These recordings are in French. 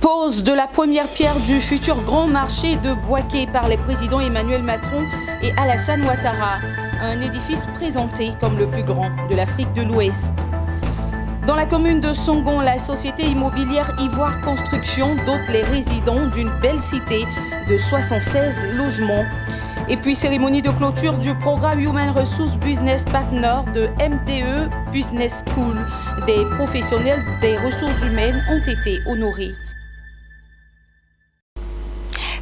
Pose de la première pierre du futur grand marché de Bouaké par les présidents Emmanuel Macron et Alassane Ouattara. Un édifice présenté comme le plus grand de l'Afrique de l'Ouest. Dans la commune de Songon, la société immobilière Ivoire Construction dote les résidents d'une belle cité de 76 logements. Et puis cérémonie de clôture du programme Human Resource Business Partner de MTE Business School. Des professionnels des ressources humaines ont été honorés.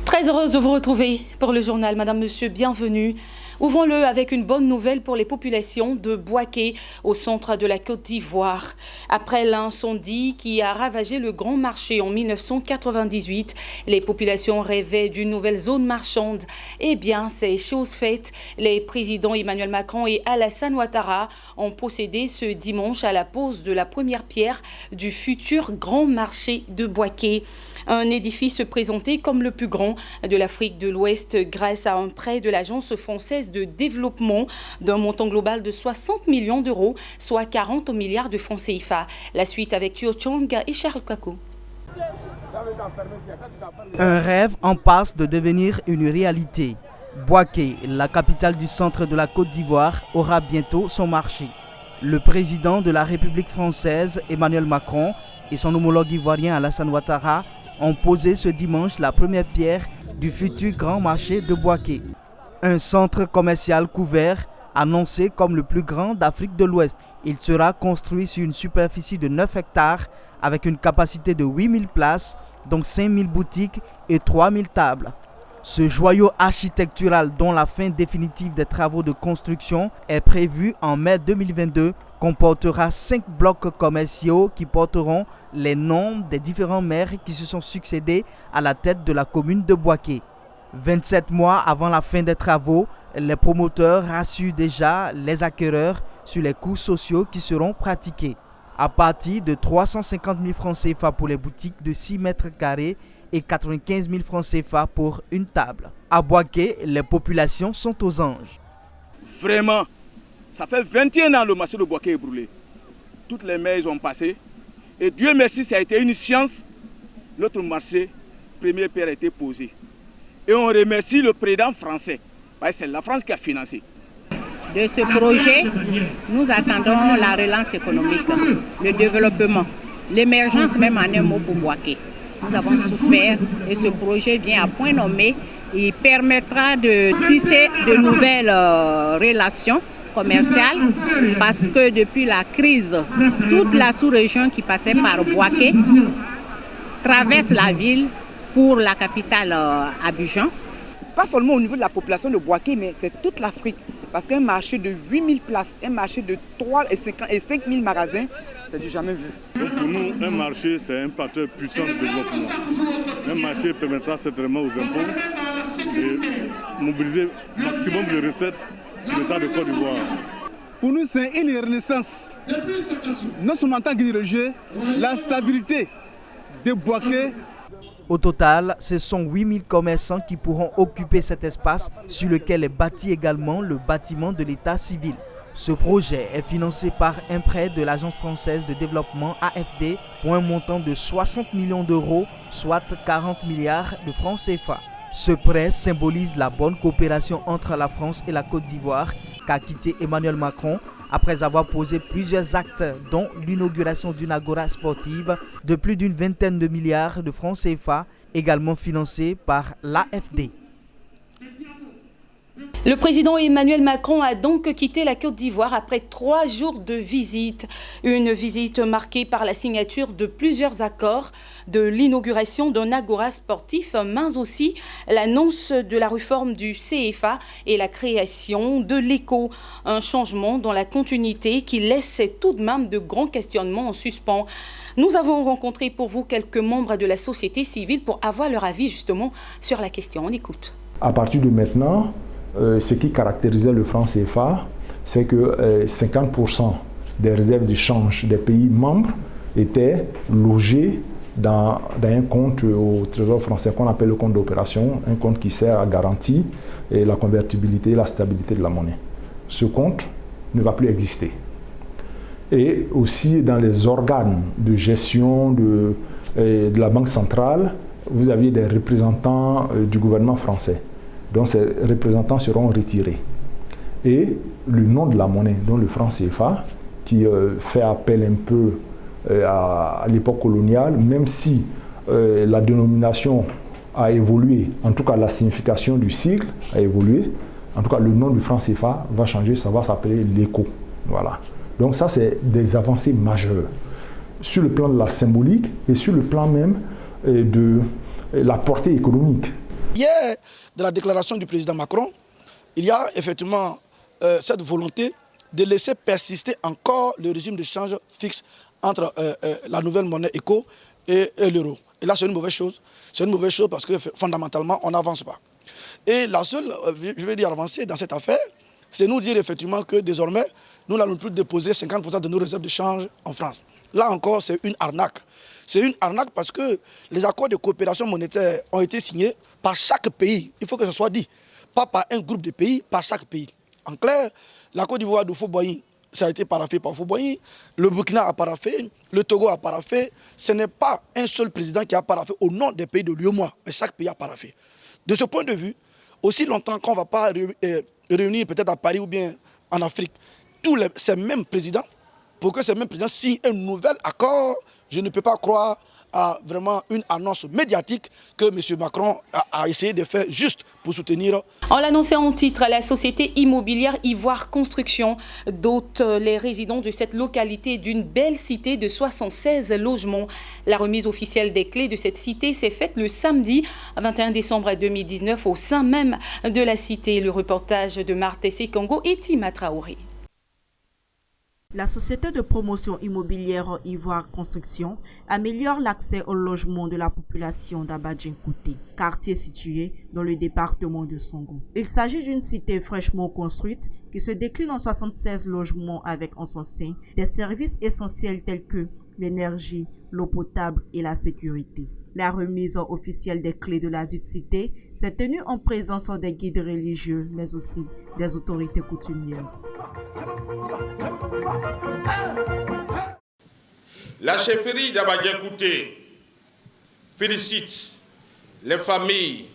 Très heureuse de vous retrouver pour le journal. Madame, monsieur, bienvenue. Ouvrons-le avec une bonne nouvelle pour les populations de Bouaké, au centre de la Côte d'Ivoire. Après l'incendie qui a ravagé le Grand Marché en 1998, les populations rêvaient d'une nouvelle zone marchande. Eh bien, c'est chose faite. Les présidents Emmanuel Macron et Alassane Ouattara ont procédé ce dimanche à la pose de la première pierre du futur Grand Marché de Bouaké. Un édifice présenté comme le plus grand de l'Afrique de l'Ouest grâce à un prêt de l'Agence française de développement d'un montant global de 60 millions d'euros, soit 40 milliards de francs CFA. La suite avec Thio Chong et Charles Kakou. Un rêve en passe de devenir une réalité. Bouaké, la capitale du centre de la Côte d'Ivoire, aura bientôt son marché. Le président de la République française, Emmanuel Macron, et son homologue ivoirien Alassane Ouattara ont posé ce dimanche la première pierre du futur grand marché de Bouaké. Un centre commercial couvert, annoncé comme le plus grand d'Afrique de l'Ouest. Il sera construit sur une superficie de 9 hectares avec une capacité de 8000 places, donc 5000 boutiques et 3000 tables. Ce joyau architectural dont la fin définitive des travaux de construction est prévue en mai 2022 comportera 5 blocs commerciaux qui porteront les noms des différents maires qui se sont succédés à la tête de la commune de Bouaké. 27 mois avant la fin des travaux, les promoteurs rassurent déjà les acquéreurs sur les coûts sociaux qui seront pratiqués. À partir de 350 000 francs CFA pour les boutiques de 6 mètres carrés et 95 000 francs CFA pour une table. À Bouaké, les populations sont aux anges. Vraiment, ça fait 21 ans que le marché de Bouaké est brûlé. Toutes les maires ont passé. Et Dieu merci, ça a été une science. Notre marché, première pierre a été posée. Et on remercie le président français. Parce que c'est la France qui a financé. De ce projet, nous attendons la relance économique, le développement, l'émergence même en un mot pour Bouaké. Nous avons souffert et ce projet vient à point nommé. Il permettra de tisser de nouvelles relations commerciales parce que depuis la crise, toute la sous-région qui passait par Bouaké traverse la ville pour la capitale Abidjan. Pas seulement au niveau de la population de Bouaké, mais c'est toute l'Afrique. Parce qu'un marché de 8000 places, un marché de 3 et 5000 magasins, c'est du jamais vu. Donc pour nous, un marché, c'est un facteur puissant de développement. Un marché permettra certainement aux impôts de mobiliser le maximum de recettes de l'État de Côte d'Ivoire. Pour nous, c'est une renaissance. Non seulement en tant que diriger, la stabilité de Bouaké. Au total, ce sont 8000 commerçants qui pourront occuper cet espace sur lequel est bâti également le bâtiment de l'état civil. Ce projet est financé par un prêt de l'Agence française de développement AFD pour un montant de 60 millions d'euros, soit 40 milliards de francs CFA. Ce prêt symbolise la bonne coopération entre la France et la Côte d'Ivoire qu'a quitté Emmanuel Macron après avoir posé plusieurs actes, dont l'inauguration d'une agora sportive de plus d'une vingtaine de milliards de francs CFA, également financée par l'AFD. Le président Emmanuel Macron a donc quitté la Côte d'Ivoire après 3 jours de visite. Une visite marquée par la signature de plusieurs accords, de l'inauguration d'un agora sportif, mais aussi l'annonce de la réforme du CFA et la création de l'ECO. Un changement dans la continuité qui laisse tout de même de grands questionnements en suspens. Nous avons rencontré pour vous quelques membres de la société civile pour avoir leur avis justement sur la question. On écoute. À partir de maintenant, ce qui caractérisait le franc CFA, c'est que 50% des réserves d'échange des pays membres étaient logées dans un compte au Trésor français qu'on appelle le compte d'opération, un compte qui sert à garantir la convertibilité et la stabilité de la monnaie. Ce compte ne va plus exister. Et aussi dans les organes de gestion de la Banque centrale, vous aviez des représentants du gouvernement français. Donc ces représentants seront retirés. Et le nom de la monnaie, donc le franc CFA, qui fait appel un peu à l'époque coloniale, même si la dénomination a évolué, en tout cas la signification du sigle a évolué, en tout cas le nom du franc CFA va changer, ça va s'appeler l'ECO. Voilà. Donc ça, c'est des avancées majeures sur le plan de la symbolique et sur le plan même de la portée économique. Hier, de la déclaration du président Macron, il y a effectivement cette volonté de laisser persister encore le régime de change fixe entre la nouvelle monnaie ECO et l'euro. Et là, c'est une mauvaise chose. C'est une mauvaise chose parce que fondamentalement, on n'avance pas. Et la seule, je vais dire, avancée dans cette affaire, c'est nous dire effectivement que désormais, nous n'allons plus déposer 50% de nos réserves de change en France. Là encore, c'est une arnaque. C'est une arnaque parce que les accords de coopération monétaire ont été signés par chaque pays. Il faut que ce soit dit. Pas par un groupe de pays, par chaque pays. En clair, la Côte d'Ivoire de Houphouët-Boigny, ça a été paraphé par Houphouët-Boigny, le Burkina a paraphé, le Togo a paraphé. Ce n'est pas un seul président qui a paraphé au nom des pays de l'UEMOA, mais chaque pays a paraphé. De ce point de vue, aussi longtemps qu'on ne va pas réunir peut-être à Paris ou bien en Afrique, ces mêmes présidents, pour que ces mêmes présidents signent un nouvel accord, je ne peux pas croire à vraiment une annonce médiatique que M. Macron a essayé de faire juste pour soutenir. On l'annonçait en titre, la société immobilière Ivoire Construction dote les résidents de cette localité d'une belle cité de 76 logements. La remise officielle des clés de cette cité s'est faite le samedi 21 décembre 2019 au sein même de la cité. Le reportage de Marthe Sekongo et Tima Traoré. La société de promotion immobilière Ivoire Construction améliore l'accès au logement de la population d'Abadjin-Kouté, quartier situé dans le département de Songo. Il s'agit d'une cité fraîchement construite qui se décline en 76 logements avec en son sein des services essentiels tels que l'énergie, l'eau potable et la sécurité. La remise officielle des clés de la dite cité s'est tenue en présence des guides religieux, mais aussi des autorités coutumières. La chefferie d'Abadjin-Kouté félicite les familles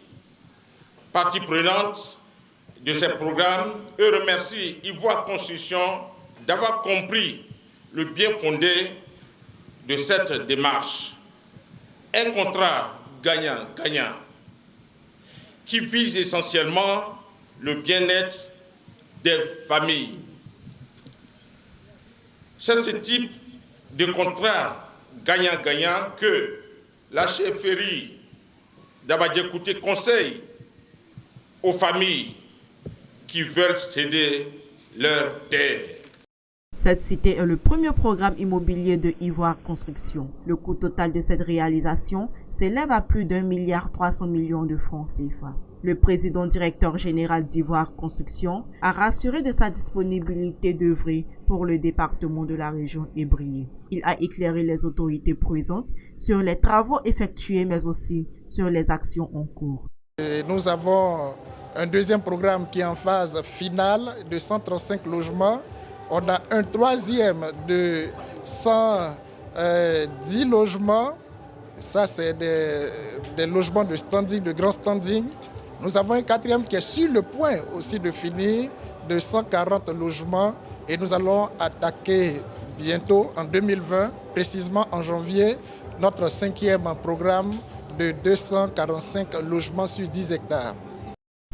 parties prenantes de ces programmes et remercie Ivoire Construction d'avoir compris le bien fondé de cette démarche. Un contrat gagnant-gagnant qui vise essentiellement le bien-être des familles. C'est ce type de contrat gagnant-gagnant que la chefferie d'Abadjin-Kouté conseille aux familles qui veulent céder leur terre. Cette cité est le premier programme immobilier de Ivoire Construction. Le coût total de cette réalisation s'élève à plus d'1,3 milliard de francs CFA. Le président directeur général d'Ivoire Construction a rassuré de sa disponibilité d'œuvrer pour le département de la région Ébrié. Il a éclairé les autorités présentes sur les travaux effectués mais aussi sur les actions en cours. Nous avons un deuxième programme qui est en phase finale de 135 logements. On a un troisième de 110 logements. Ça, c'est des logements de standing, de grand standing. Nous avons un quatrième qui est sur le point aussi de finir, de 140 logements. Et nous allons attaquer bientôt, en 2020, précisément en janvier, notre cinquième programme de 245 logements sur 10 hectares.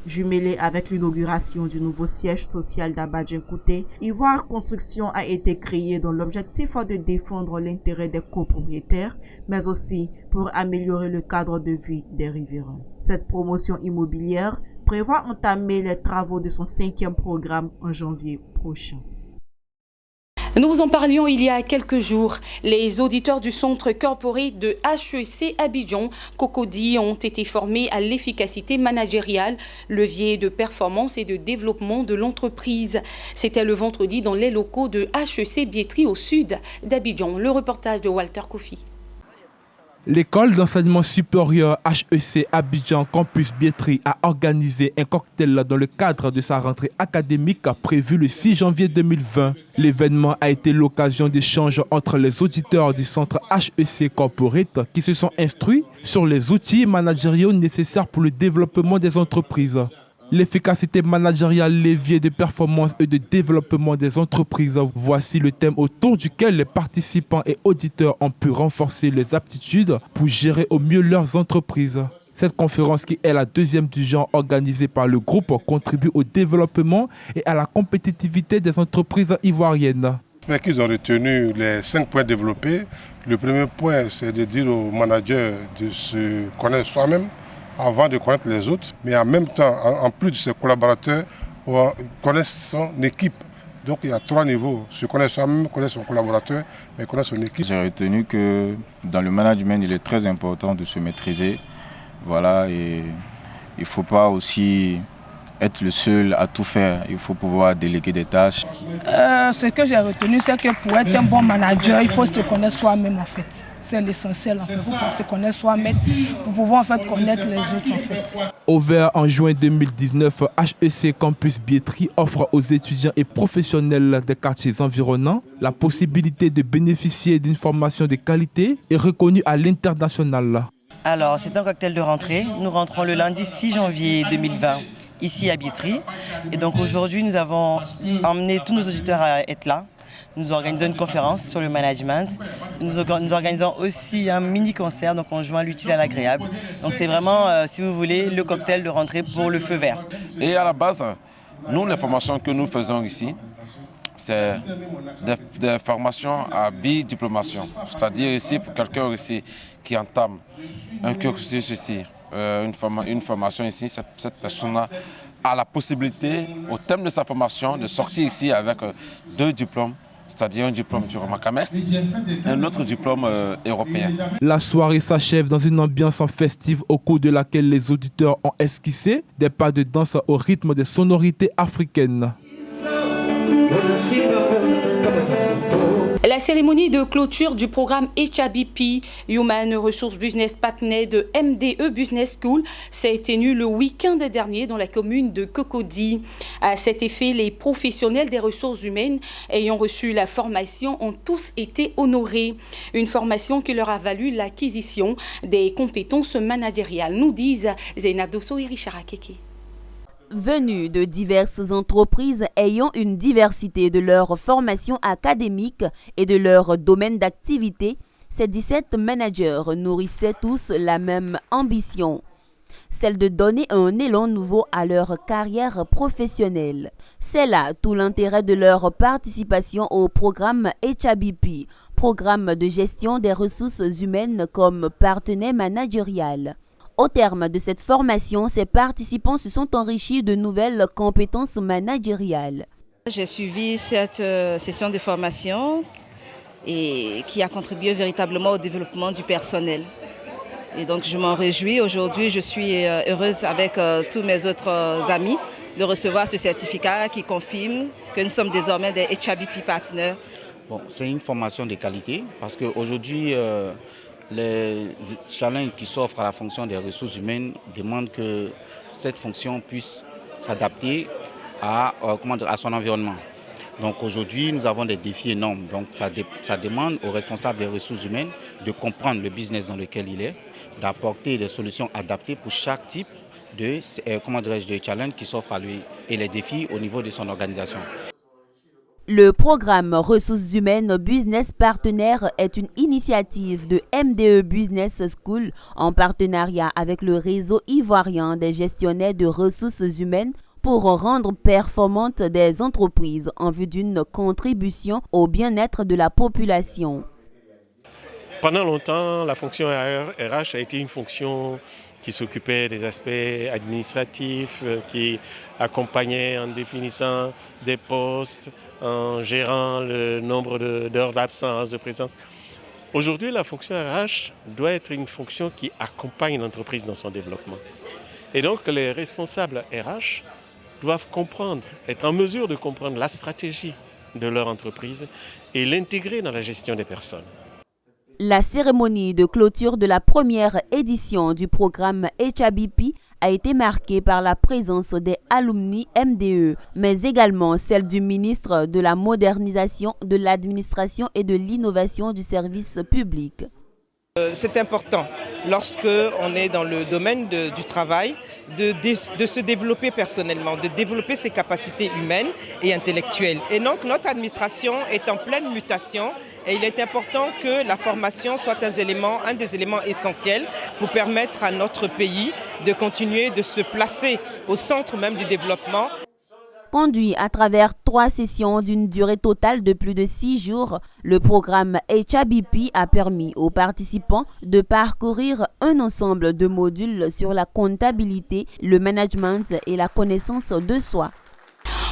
Jumelé avec l'inauguration du nouveau siège social d'Abadjin-Kouté, Ivoire Construction a été créé dans l'objectif de défendre l'intérêt des copropriétaires, mais aussi pour améliorer le cadre de vie des riverains. Cette promotion immobilière prévoit entamer les travaux de son cinquième programme en janvier prochain. Nous vous en parlions il y a quelques jours. Les auditeurs du centre corporate de HEC Abidjan, Cocody, ont été formés à l'efficacité managériale, levier de performance et de développement de l'entreprise. C'était le vendredi dans les locaux de HEC Biétry au sud d'Abidjan. Le reportage de Walter Kofi. L'école d'enseignement supérieur HEC Abidjan Campus Biétry a organisé un cocktail dans le cadre de sa rentrée académique prévue le 6 janvier 2020. L'événement a été l'occasion d'échanges entre les auditeurs du centre HEC Corporate qui se sont instruits sur les outils managériaux nécessaires pour le développement des entreprises. L'efficacité managériale, levier de performance et de développement des entreprises. Voici le thème autour duquel les participants et auditeurs ont pu renforcer les aptitudes pour gérer au mieux leurs entreprises. Cette conférence, qui est la deuxième du genre organisée par le groupe, contribue au développement et à la compétitivité des entreprises ivoiriennes. Mais qu'ils ont retenu les 5 points développés. Le premier point, c'est de dire aux managers de se connaître soi-même avant de connaître les autres, mais en même temps, en plus de ses collaborateurs, connaître son équipe. Donc il y a 3 niveaux, se connaître soi-même, connaître son collaborateur, mais connaître son équipe. J'ai retenu que dans le management, il est très important de se maîtriser. Voilà, et il ne faut pas aussi être le seul à tout faire, il faut pouvoir déléguer des tâches. Ce que j'ai retenu, c'est que pour être un bon manager, il faut se connaître soi-même en fait. C'est l'essentiel en fait, pour pouvoir se connaître soi-même, pour pouvoir en fait connaître les autres en fait. Ouvert en juin 2019, HEC Campus Biétry offre aux étudiants et professionnels des quartiers environnants la possibilité de bénéficier d'une formation de qualité et reconnue à l'international. Alors, c'est un cocktail de rentrée. Nous rentrons le lundi 6 janvier 2020 ici à Biétry. Et donc aujourd'hui, nous avons emmené tous nos auditeurs à être là. Nous organisons une conférence sur le management. Nous organisons aussi un mini-concert, donc on joint l'utile à l'agréable. Donc c'est vraiment, si vous voulez, le cocktail de rentrée pour le feu vert. Et à la base, nous, les formations que nous faisons ici, c'est des formations à bidiplomation. C'est-à-dire ici, pour quelqu'un ici qui entame un cursus ici, une formation ici, cette personne-là a la possibilité, au terme de sa formation, de sortir ici avec 2 diplômes, c'est-à-dire un diplôme du Macamest et un autre diplôme européen. La soirée s'achève dans une ambiance festive au cours de laquelle les auditeurs ont esquissé des pas de danse au rythme des sonorités africaines. La cérémonie de clôture du programme HABP, Human Resource Business Partner de MDE Business School, s'est tenue le week-end dernier dans la commune de Cocody. À cet effet, les professionnels des ressources humaines ayant reçu la formation ont tous été honorés. Une formation qui leur a valu l'acquisition des compétences managériales, nous disent Zeynab Dosso et Richard Akeke. Venus de diverses entreprises ayant une diversité de leur formation académique et de leur domaine d'activité, ces 17 managers nourrissaient tous la même ambition, celle de donner un élan nouveau à leur carrière professionnelle. C'est là tout l'intérêt de leur participation au programme HABP, programme de gestion des ressources humaines comme partenaire managérial. Au terme de cette formation, ces participants se sont enrichis de nouvelles compétences managériales. J'ai suivi cette session de formation et qui a contribué véritablement au développement du personnel. Et donc je m'en réjouis. Aujourd'hui, je suis heureuse avec tous mes autres amis de recevoir ce certificat qui confirme que nous sommes désormais des HABP Partners. Bon, c'est une formation de qualité parce qu'aujourd'hui, les challenges qui s'offrent à la fonction des ressources humaines demandent que cette fonction puisse s'adapter à son environnement. Donc aujourd'hui, nous avons des défis énormes. Donc ça demande aux responsables des ressources humaines de comprendre le business dans lequel il est, d'apporter des solutions adaptées pour chaque type de challenge qui s'offre à lui et les défis au niveau de son organisation. Le programme Ressources humaines Business Partner est une initiative de MDE Business School en partenariat avec le réseau ivoirien des gestionnaires de ressources humaines pour rendre performantes des entreprises en vue d'une contribution au bien-être de la population. Pendant longtemps, la fonction RH a été une fonction qui s'occupait des aspects administratifs, qui accompagnait en définissant des postes, en gérant le nombre d'heures d'absence, de présence. Aujourd'hui, la fonction RH doit être une fonction qui accompagne l'entreprise dans son développement. Et donc, les responsables RH doivent comprendre, être en mesure de comprendre la stratégie de leur entreprise et l'intégrer dans la gestion des personnes. La cérémonie de clôture de la première édition du programme HABP a été marquée par la présence des alumni MDE, mais également celle du ministre de la Modernisation, de l'Administration et de l'Innovation du service public. C'est important, lorsque on est dans le domaine du travail, de se développer personnellement, de développer ses capacités humaines et intellectuelles. Et donc notre administration est en pleine mutation et il est important que la formation soit un des éléments essentiels pour permettre à notre pays de continuer de se placer au centre même du développement. Conduit à travers 3 sessions d'une durée totale de plus de 6 jours, le programme HABP a permis aux participants de parcourir un ensemble de modules sur la comptabilité, le management et la connaissance de soi.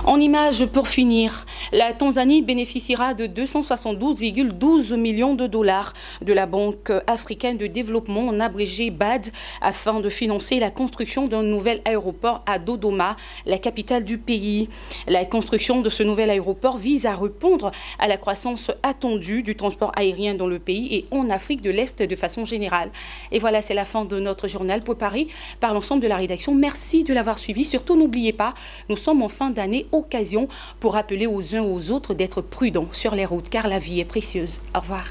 En images pour finir, la Tanzanie bénéficiera de 272,12 millions de dollars de la Banque africaine de développement, en abrégé BAD, afin de financer la construction d'un nouvel aéroport à Dodoma, la capitale du pays. La construction de ce nouvel aéroport vise à répondre à la croissance attendue du transport aérien dans le pays et en Afrique de l'Est de façon générale. Et voilà, c'est la fin de notre journal préparé par l'ensemble de la rédaction. Merci de l'avoir suivi. Surtout, n'oubliez pas, nous sommes en fin d'année, occasion pour rappeler aux uns aux autres d'être prudents sur les routes car la vie est précieuse. Au revoir.